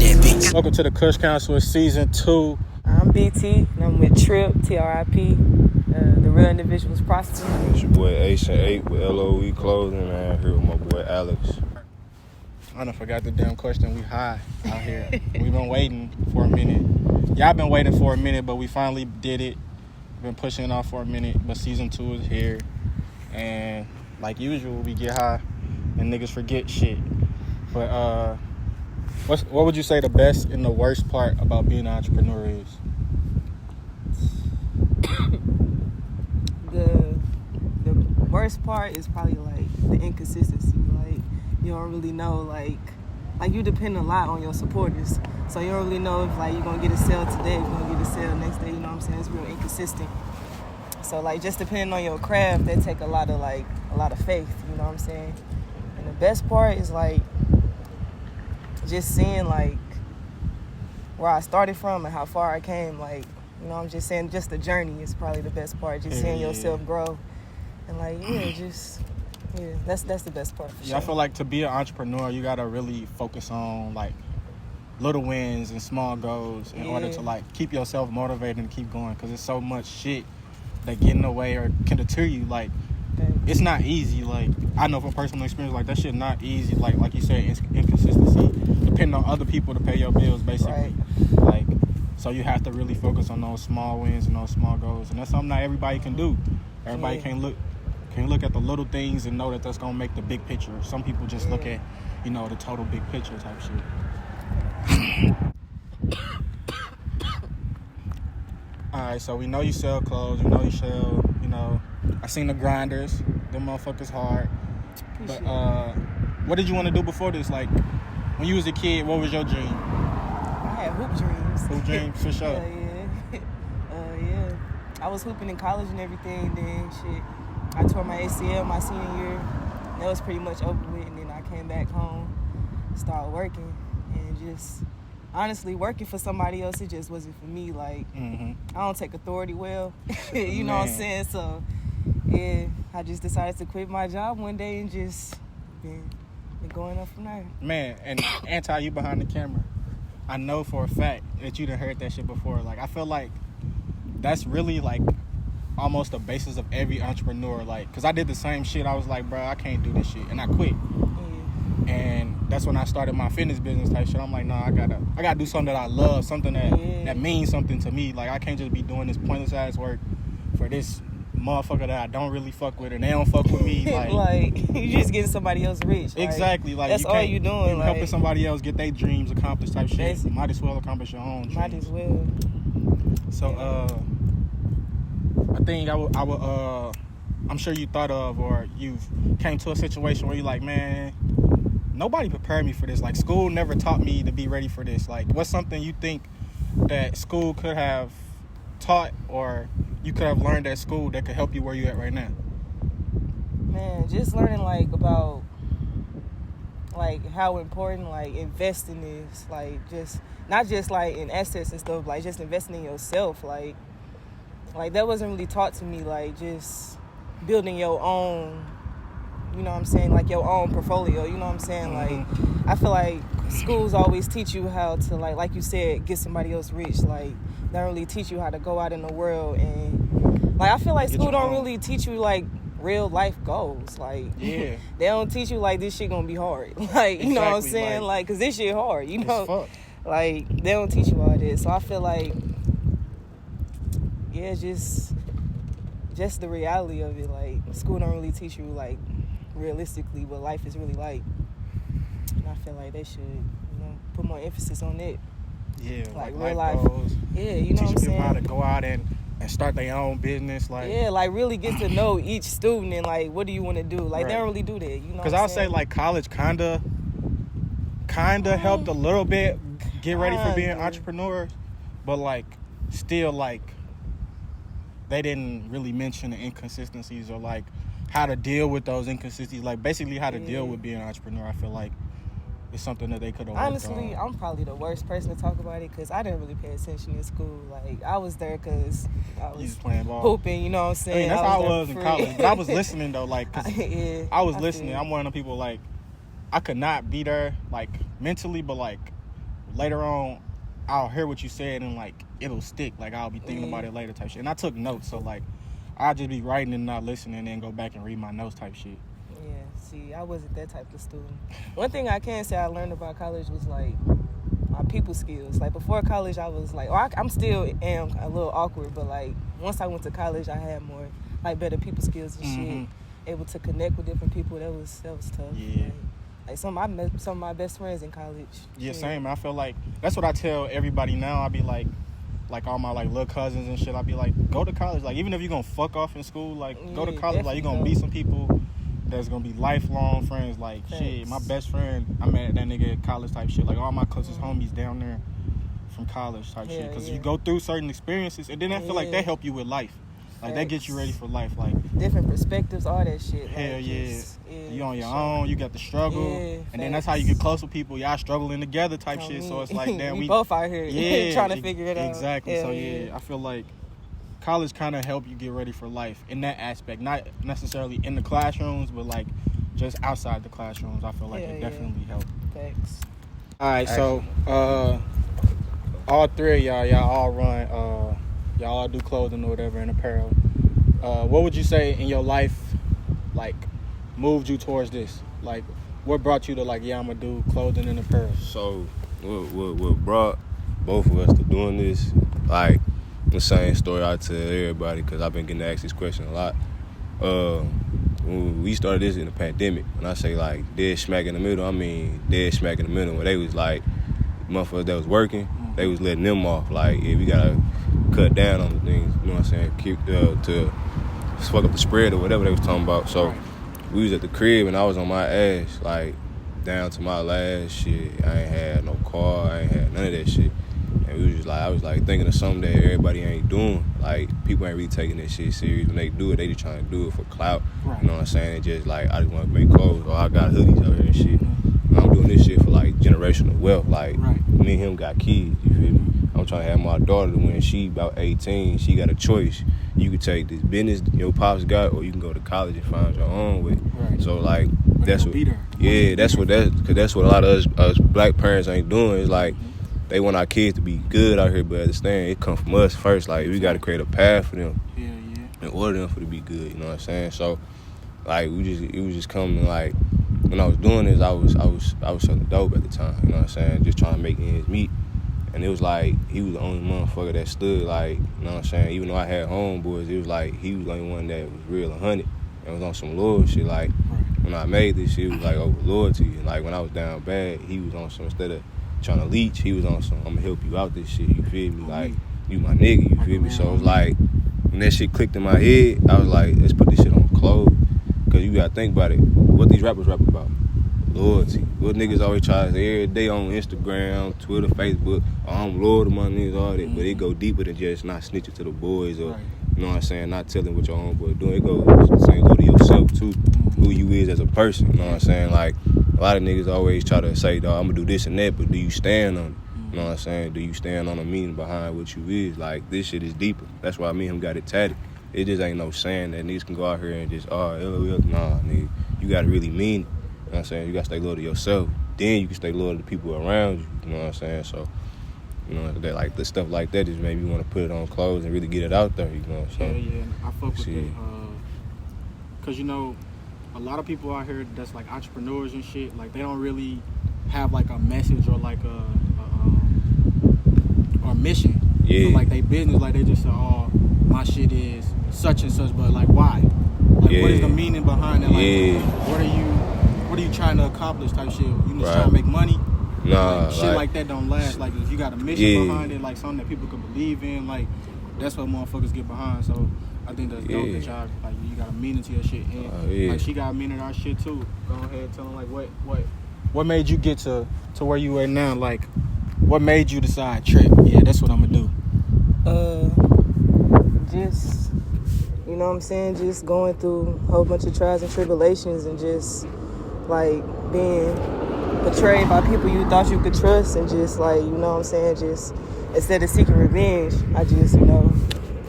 that bitch. Welcome to the Kush Council Season 2. I'm BT, and I'm with Trip, TRIP, the Real Individuals Prostitute. It's your boy S2Ep with LOE Klothing, man. Here with my boy Alex. I done forgot the damn question. We high out here. We've been waiting for a minute. Y'all been waiting for a minute, but we finally did it. Been pushing it off for a minute, but Season 2 is here. And like usual, we get high and niggas forget shit. But what would you say the best and the worst part about being an entrepreneur is? The worst part is probably like the inconsistency. Like you don't really know, like you depend a lot on your supporters. So you don't really know if like you're gonna get a sale today, you're gonna get a sale next day. You know what I'm saying? It's real inconsistent. So like just depending on your craft, that take a lot of faith. You know what I'm saying? And the best part is like just seeing like where I started from and how far I came. Like, you know, I'm just saying just the journey is probably the best part. Just seeing yourself grow and like that's the best part for sure. I feel like to be an entrepreneur, you gotta really focus on like little wins and small goals in order to like keep yourself motivated and keep going, because there's so much shit that get in the way or can deter you. Like it's not easy. Like I know from personal experience, like that shit not easy. Like you said, inconsistency, depending on other people to pay your bills, basically. Right. Like so you have to really focus on those small wins and those small goals, and that's something not everybody can do. Everybody can look at the little things and know that that's gonna make the big picture. Some people just look at, you know, the total big picture type shit. Alright, so we know you sell clothes, we know you sell, you know, I seen the grinders, them motherfuckers hard. But what did you want to do before this? Like when you was a kid, what was your dream? I had hoop dreams. Hoop dreams for sure. Yeah. I was hooping in college and everything. Then shit, I tore my ACL my senior year. That was pretty much over with. And then I came back home, started working, and just honestly working for somebody else, it just wasn't for me. Like I don't take authority well. You know what I'm saying? So yeah, I just decided to quit my job one day and just been going up from there. Man, and Anti, you behind the camera, I know for a fact that you done heard that shit before. Like I feel like that's really like almost the basis of every entrepreneur. Like, cause I did the same shit. I was like, bro, I can't do this shit, and I quit. And that's when I started my fitness business type shit. I'm like, nah, I gotta do something that I love, something that means something to me. Like I can't just be doing this pointless ass work for this motherfucker that I don't really fuck with, and they don't fuck with me. Like you just getting somebody else rich. Exactly. Like that's all you doing. Like, helping somebody else get their dreams accomplished type shit. Basically. You might as well accomplish your own dreams. Might as well. So I think I would I'm sure you thought of, or you've came to a situation where you're like, man, nobody prepared me for this. Like school never taught me to be ready for this. Like what's something you think that school could have taught, or you could have learned at school that could help you where you at right now? Man, just learning like about like how important like investing is. Like just not just like in assets and stuff, like just investing in yourself. Like that wasn't really taught to me. Like just building your own, you know what I'm saying, like your own portfolio, you know what I'm saying? Like I feel like schools always teach you how to like you said, get somebody else rich. Like they don't really teach you how to go out in the world, and like I feel like school don't really teach you like real life goals. Like they don't teach you like this shit gonna be hard. Like you know what I'm saying? Like cause this shit hard, you know. Like they don't teach you all this. So I feel like just the reality of it. Like school don't really teach you like realistically what life is really like. And I feel like they should, you know, put more emphasis on it. Yeah, like real life goals. Yeah, you know what I'm saying? Teach people how to go out and start their own business. Like like really get to know each student and like what do you want to do. Like they don't really do that, you know. Because I'll say like college kinda helped a little bit get ready for being entrepreneurs, but like still like they didn't really mention the inconsistencies or like how to deal with those inconsistencies. Like basically how to deal with being an entrepreneur. I feel like it's something that they could have worked Honestly, on. I'm probably the worst person to talk about it because I didn't really pay attention in school. Like I was there because I was playing ball, hooping. You know what I'm saying? I mean, that's how I was in college. But I was listening though, like I was listening. I'm one of the people like I could not be there like mentally, but like later on, I'll hear what you said and like it'll stick. Like I'll be thinking about it later type shit. And I took notes, so like I'll just be writing and not listening, and then go back and read my notes type shit. Yeah, see, I wasn't that type of student. One thing I can say I learned about college was like my people skills. Like before college, I was like, I'm still am a little awkward, but like once I went to college, I had more like better people skills and shit. Able to connect with different people. That was tough. Yeah. Like some of my best friends in college. Yeah, same. I feel like that's what I tell everybody now. I be like all my like little cousins and shit. I be like, go to college. Like even if you're gonna fuck off in school, like go to college. Like you're gonna meet some people that's gonna be lifelong friends. Like shit, my best friend, I met that nigga at college type shit. Like all my closest homies down there from college type shit. Because you go through certain experiences, and then I feel like that help you with life. Like that gets you ready for life. Like different perspectives, all that shit. Hell yeah. You on your own, you got the struggle. And then that's how you get close with people. Y'all struggling together type shit. So it's like, damn, we both out here trying to figure it out. Exactly. So I feel like college kind of help you get ready for life in that aspect. Not necessarily in the classrooms, but like just outside the classrooms. I feel like it definitely helped. Thanks. All right, so all three of y'all all run, y'all all do clothing or whatever and apparel. What would you say in your life, like, moved you towards this? Like, what brought you to, like, I'm going to do clothing and apparel? So, what brought both of us to doing this, like, the same story I tell everybody, because I've been getting asked this question a lot. When we started this in the pandemic, when I say, like, dead smack in the middle, I mean dead smack in the middle, where they was, like, motherfuckers that was working, they was letting them off. Like, we got to cut down on the things, you know what I'm saying, keep to fuck up the spread or whatever they was talking about. So we was at the crib and I was on my ass, like down to my last shit. I ain't had no car, I ain't had none of that shit. And we was just like, I was like thinking of something that everybody ain't doing. Like people ain't really taking that shit serious. When they do it, they just trying to do it for clout. You know what I'm saying? It's just like, I just want to make clothes, or I got hoodies out here and shit. And I'm doing this shit for like generational wealth. Like me and him got kids, you feel me? I'm trying to have my daughter to when she about 18, she got a choice. You can take this business your pops got, or you can go to college and find your own way. So like that's what, that's what a lot of us black parents ain't doing. It's like they want our kids to be good out here, but understand it come from us first. Like we got to create a path for them in order for them to be good. You know what I'm saying? So like it was just coming like when I was doing this, I was selling dope at the time. You know what I'm saying? Just trying to make ends meet. And it was like, he was the only motherfucker that stood, like, you know what I'm saying? Even though I had homeboys, it was like, he was the only one that was real 100 and was on some loyal shit. Like, when I made this shit, it was like over loyalty. And like, when I was down bad, he was on some, instead of trying to leech, he was on some, I'm gonna help you out this shit, you feel me? Like, you my nigga, you feel me? So it was like, when that shit clicked in my head, I was like, let's put this shit on clothes. Because you gotta think about it. What these rappers rap about? Loyalty. What niggas always try to say every day on Instagram, Twitter, Facebook, I'm loyal to my niggas, all that. But it go deeper than just not snitching to the boys or, you know what I'm saying, not telling what your homeboy doing. It goes saying go to yourself too, who you is as a person, you know what I'm saying? Like, a lot of niggas always try to say, dawg, I'm gonna do this and that, but do you stand on it? You know what I'm saying? Do you stand on the meaning behind what you is? Like, this shit is deeper. That's why me and him got it tatted. It just ain't no saying that niggas can go out here and just, LOE, nah, nigga. You gotta really mean it. You know what I'm saying? You gotta stay loyal to yourself. Then you can stay loyal to the people around you. You know what I'm saying? So, you know, that like the stuff like that just made me want to put it on clothes and really get it out there. You know what I'm saying? Yeah, I fuck with it. Cause you know, a lot of people out here that's like entrepreneurs and shit. Like they don't really have like a message or like a mission. Yeah. For, like they business, like they just say, oh, my shit is such and such, but like why? Like what is the meaning behind it? Like what are you trying to accomplish type shit? You just trying to make money? Nah, like, shit like that don't last. Like if you got a mission behind it, like something that people can believe in, like that's what motherfuckers get behind. So I think that's dope that y'all like you got a meaning to your shit. And like she got a meaning to our shit too. Go ahead, tell them like what made you get to where you at now? Like what made you decide trip? Yeah, that's what I'm gonna do. Just, you know what I'm saying, just going through a whole bunch of trials and tribulations and just like being betrayed by people you thought you could trust and just like, you know what I'm saying, just instead of seeking revenge, I just, you know,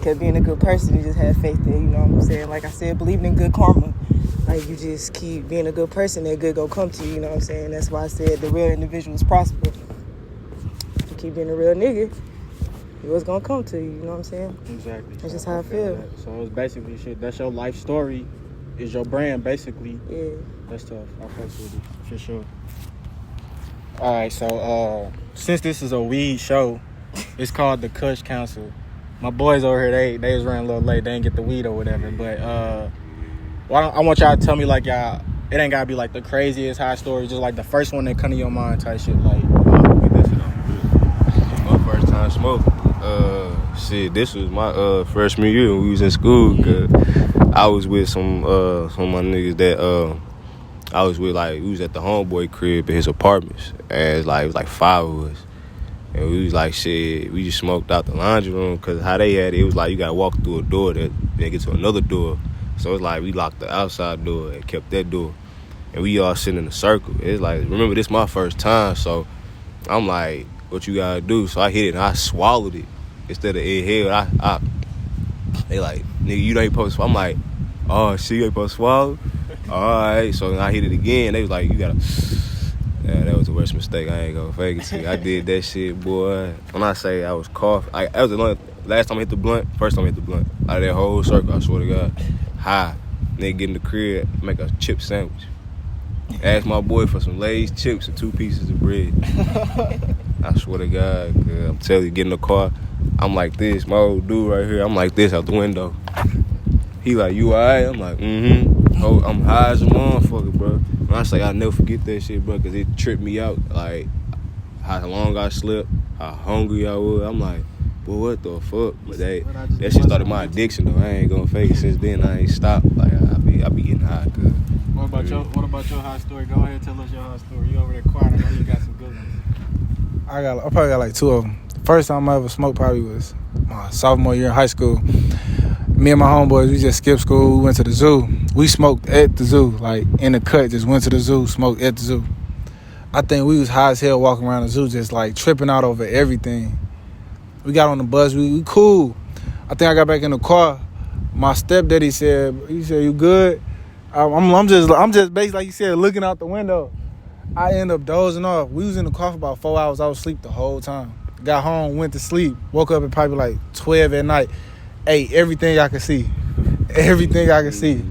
kept being a good person and just had faith that, you know what I'm saying, like I said, believing in good karma. Like you just keep being a good person, that good go come to you, you know what I'm saying? That's why I said the real individuals prosper. keep being a real nigga, what's gonna come to you, you know what I'm saying? Exactly. That's just how I feel. So it's basically shit. That's your life story, is your brand, basically. Yeah. That's tough. I fuck with it, for sure. All right, so since this is a weed show, it's called the Kush Council. My boys over here, they was running a little late. They didn't get the weed or whatever. But I want y'all to tell me, like, y'all, it ain't got to be, like, the craziest high story. Just, like, the first one that come to your mind type shit. Like, Get that shit on. My first time smoking. Shit, this was my freshman year when we was in school. Cause I was with some of my niggas that I was with, like, we was at the homeboy crib in his apartments. And it was like 5 of us. And we was like, shit, we just smoked out the laundry room. Cause how they had it, it was like you gotta walk through a door that then get to another door. So it's like we locked the outside door and kept that door. And we all sitting in a circle. It's like, remember, this my first time. So I'm like, what you gotta do? So I hit it and I swallowed it. Instead of inhale, they like, nigga, you ain't supposed to swallow. I'm like, oh, shit, you ain't supposed to swallow? All right. So I hit it again. They was like, you gotta. Yeah, that was the worst mistake. I ain't gonna fake it to you. I did that shit, boy. When I say I was coughing, that was the last time I hit the blunt, first time I hit the blunt. Out of that whole circle, I swear to God. High. Nigga get in the crib, make a chip sandwich. Ask my boy for some Lay's chips and 2 pieces of bread. I swear to God, I'm telling you, get in the car. I'm like this, my old dude right here, I'm like this out the window. He like, you alright? I'm like, Oh, I'm high as a motherfucker, bro. When I say I'll never forget that shit, bro, because it tripped me out. Like, how long I slept, how hungry I was. I'm like, boy, what the fuck? But that shit started my addiction, though. I ain't gonna fake it. Since then, I ain't stopped. Like, I be getting high, cuz. What about your high story? Go ahead, tell us your high story. You over there quiet. I know you got some good ones. I probably got like 2 of them. The first time I ever smoked probably was my sophomore year in high school. Me and my homeboys, we just skipped school. We went to the zoo. We smoked at the zoo, like in the cut. Just went to the zoo, smoked at the zoo. I think we was high as hell walking around the zoo, just like tripping out over everything. We got on the bus. We cool. I think I got back in the car. My stepdaddy said, "You good?" I'm just basically, like you said, looking out the window. I end up dozing off. We was in the car for about 4 hours. I was asleep the whole time. Got home, went to sleep. Woke up at probably like 12 at night. Ate everything I could see. Everything I could see.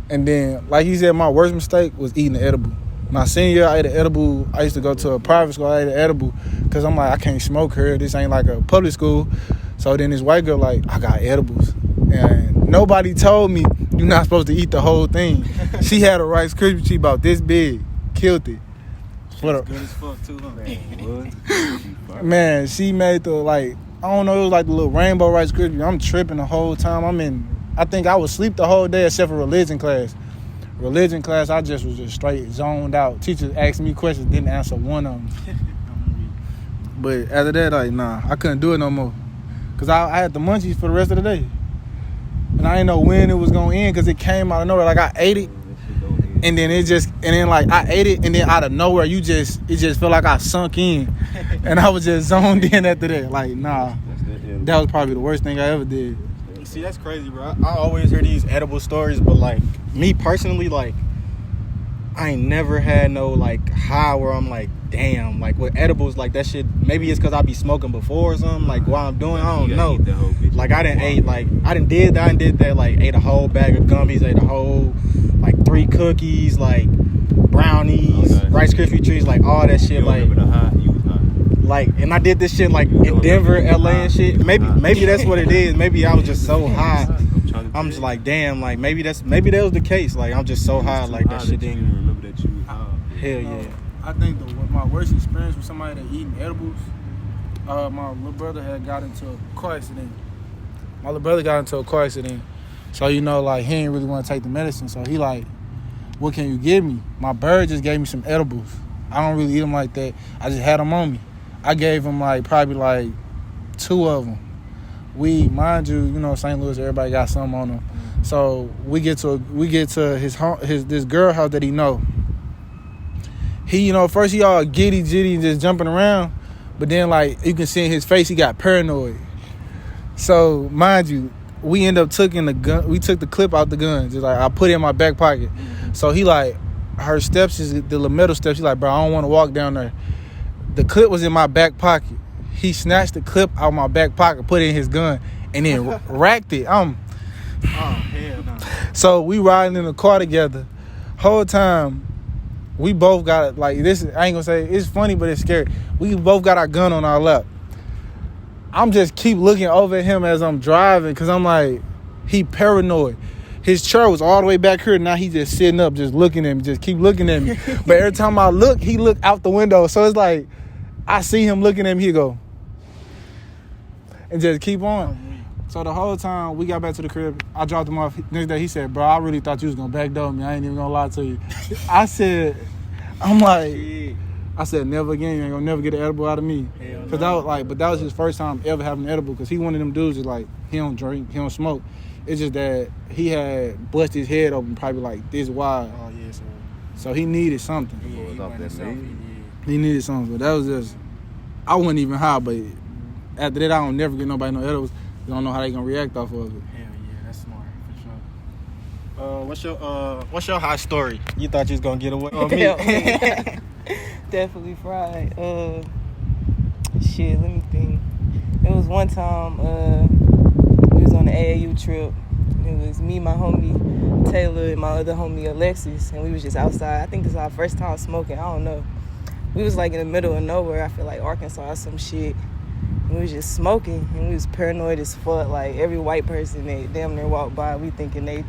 And then, like you said, my worst mistake was eating an edible. My senior year, I ate an edible. I used to go to a private school. I ate an edible because I'm like, I can't smoke here. This ain't like a public school. So then this white girl like, I got edibles. And nobody told me you're not supposed to eat the whole thing. She had a Rice Krispie treat about this big. Killed it. Good as fuck, too, huh? Man, she made the, like, I don't know, it was like the little rainbow Rice Krispie. I'm tripping the whole time. I think I was asleep the whole day except for religion class. Religion class, I just was just straight zoned out. Teachers asked me questions, didn't answer one of them. But after that, like, nah, I couldn't do it no more. Because I had the munchies for the rest of the day. And I didn't know when it was going to end because it came out of nowhere. Like, I ate it. And then I ate it, and then out of nowhere, it just felt like I sunk in. And I was just zoned in after that. Like, nah, that was probably the worst thing I ever did. See, that's crazy, bro. I always hear these edible stories, but, like, me personally, like, I ain't never had no, like, high where I'm like, damn, like, with edibles, like, that shit, maybe it's because I be smoking before or something, like, while I'm doing, I don't know. Like, I done did that, like, ate a whole bag of gummies, ate a whole, like, 3 cookies, like, brownies, Rice Krispie treats, like, all that shit, like, like, and I did this shit, like, in Denver, LA and shit. Maybe that's what it is. Maybe I was just so high. I'm just like, damn, like, maybe that was the case. Like, I'm just so high, like, that shit didn't even remember that you was high. Hell yeah. I think my worst experience with somebody that eating edibles, my little brother had got into a car accident. So, you know, like, he didn't really want to take the medicine. So he like, what can you give me? My bird just gave me some edibles. I don't really eat them like that. I just had them on me. I gave him probably 2 of them. Weed, mind you, you know, St. Louis, everybody got something on them. So we get to his home, this girl house that he know. He, you know, first he all giddy and just jumping around, but then, like, you can see in his face he got paranoid. So mind you, we end up taking the gun. We took the clip out the gun. Just like, I put it in my back pocket. So he like, her steps is the metal steps. He like, bro, I don't want to walk down there. The clip was in my back pocket. He snatched the clip out of my back pocket, put it in his gun, and then racked it. Oh, hell no. So we riding in the car together. Whole time, we both got, like, this, I ain't gonna say, it's funny, but it's scary. We both got our gun on our lap. I'm just keep looking over at him as I'm driving, because I'm like, he paranoid. His chair was all the way back here. Now he just sitting up, just looking at me, just keep looking at me. But every time I look, he look out the window. So it's like, I see him looking at me, he go, and just keep on. So the whole time we got back to the crib, I dropped him off. Next day he said, bro, I really thought you was gonna backdoor me. I ain't even gonna lie to you. I said, never again. You ain't gonna never get an edible out of me. Cause that was like, but that was his first time ever having an edible. Cause he one of them dudes that like, he don't drink, he don't smoke. It's just that he had busted his head open probably like this wide. Oh yeah, so he needed something. He He needed something, but that was just, I wasn't even high, but after that I don't never get nobody no edibles. You don't know how they gonna react off of it. Hell yeah, that's smart for sure. What's your high story? You thought you was gonna get away with me? Definitely fried. Shit, let me think. It was one time we was on the AAU trip. It was me, my homie Taylor, and my other homie Alexis, and we was just outside. I think this was our first time smoking. I don't know. We was like in the middle of nowhere. I feel like Arkansas or some shit. We was just smoking, and we was paranoid as fuck. Like, every white person that damn near walked by, we thinking they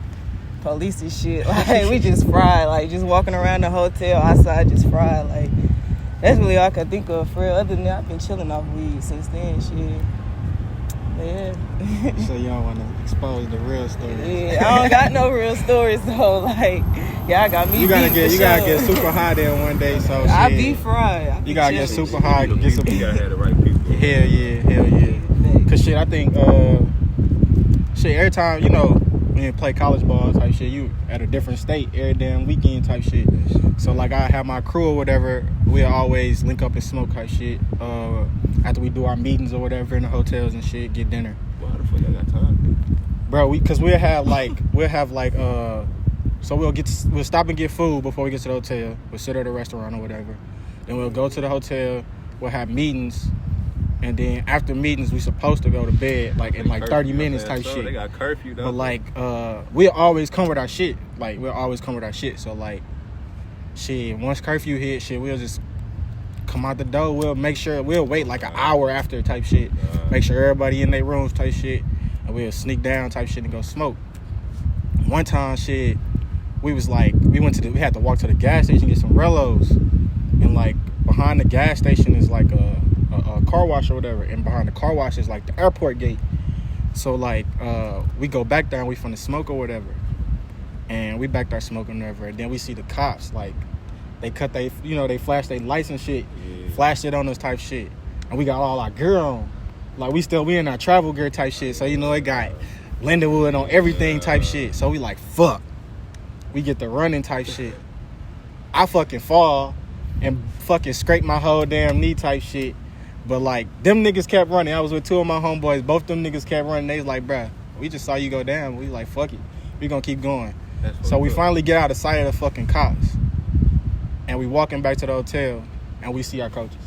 police and shit. Like, we just fried. Like, just walking around the hotel outside, just fried. Like, that's really all I could think of for real. Other than that, I've been chilling off weed since then, shit. Yeah. So you don't want to expose the real story. Yeah, I don't got no real stories though. Like, y'all got me. You gotta get super high there one day. So I be fried. You gotta get super high. Get some. You gotta have the right people. Hell yeah. Cause shit, I think every time when you play college ball type shit, you at a different state every damn weekend type shit. So like I have my crew or whatever, we'll always link up and smoke type shit. After we do our meetings or whatever in the hotels and shit, get dinner. Well, how the fuck I got time? Bro, cause we'll have so we'll stop and get food before we get to the hotel. We'll sit at a restaurant or whatever. Then we'll go to the hotel. We'll have meetings. And then after meetings, we supposed to go to bed like in like 30 minutes type shit. They got curfew though. But like we'll always come with our shit. So like shit, once curfew hit, shit, we'll just come out the door. We'll wait like an hour after type shit. Make sure everybody in their rooms type shit. And we'll sneak down type shit and go smoke. One time, shit, we had to walk to the gas station, get some Rellos. And like behind the gas station is like a car wash or whatever, and behind the car wash is like the airport gate. So like we go back there and we finna smoke or whatever, and we back there smoking or whatever, and then we see the cops like they they flash their lights and shit, flash it on us type shit, and we got all our gear on, like we in our travel gear type shit, so it got Lindenwood on everything type shit, so we like fuck, we get the running type shit. I fucking fall and fucking scrape my whole damn knee type shit. But like them niggas kept running. I was with two of my homeboys. Both them niggas kept running. They was like, bruh, we just saw you go down. We like, fuck it. We gonna keep going. So we finally get out of sight of the fucking cops. And we walking back to the hotel and we see our coaches.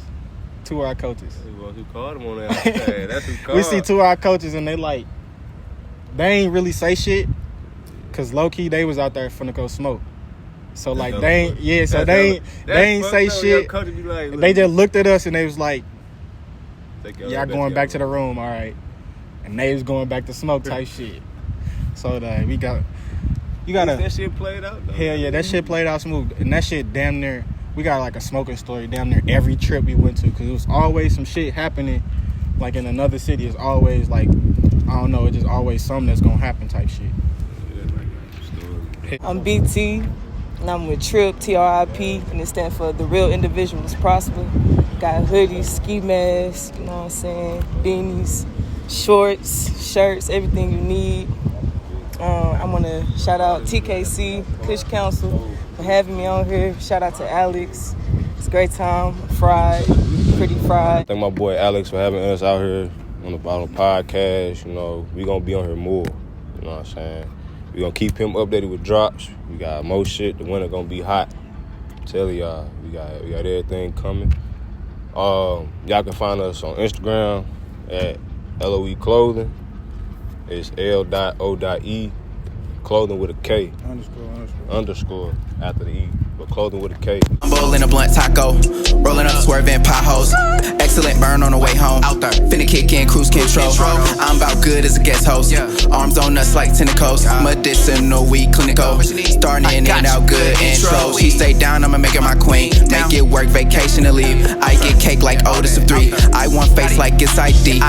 Two of our coaches. Who called them on that? That's who called. We see two of our coaches and they ain't really say shit. Cause low key they was out there finna go smoke. So like they ain't say shit. They just looked at us and they was like, y'all going back to the room, all right. And they was going back to smoke type shit. So that shit played out though. Hell yeah, that shit played out smooth. And that shit damn near, we got like a smoking story damn near every trip we went to. Cause it was always some shit happening like in another city. It's always like, I don't know, it's just always something that's gonna happen type shit. I'm BT, and I'm with TRIP, TRIP, and it stands for The Real Individuals Prosper. Got hoodies, ski masks, you know what I'm saying, beanies, shorts, shirts, everything you need. I want to shout out TKC, Kush Council, for having me on here. Shout out to Alex. It's a great time. Fried, pretty fried. Thank my boy Alex for having us out here on the podcast. We going to be on here more. You know what I'm saying? We going to keep him updated with drops. We got more shit. The winter going to be hot. I'm telling y'all, we got everything coming. Y'all can find us on Instagram at LOE Klothing. It's L.O.E Klothing with a K. Underscore after the E. But Klothing with a K. I'm bowling a blunt taco, rolling up, swerving potholes. Excellent burn on the way home. Out there, finna kick in cruise control. I'm about good as a guest host. Arms on us like tentacles. Medicinal weed clinical. Starting in and out good intros. She stay down, I'ma make her my queen. Make it work, vacation to leave. I get cake like oldest of 3. I want face like it's ID.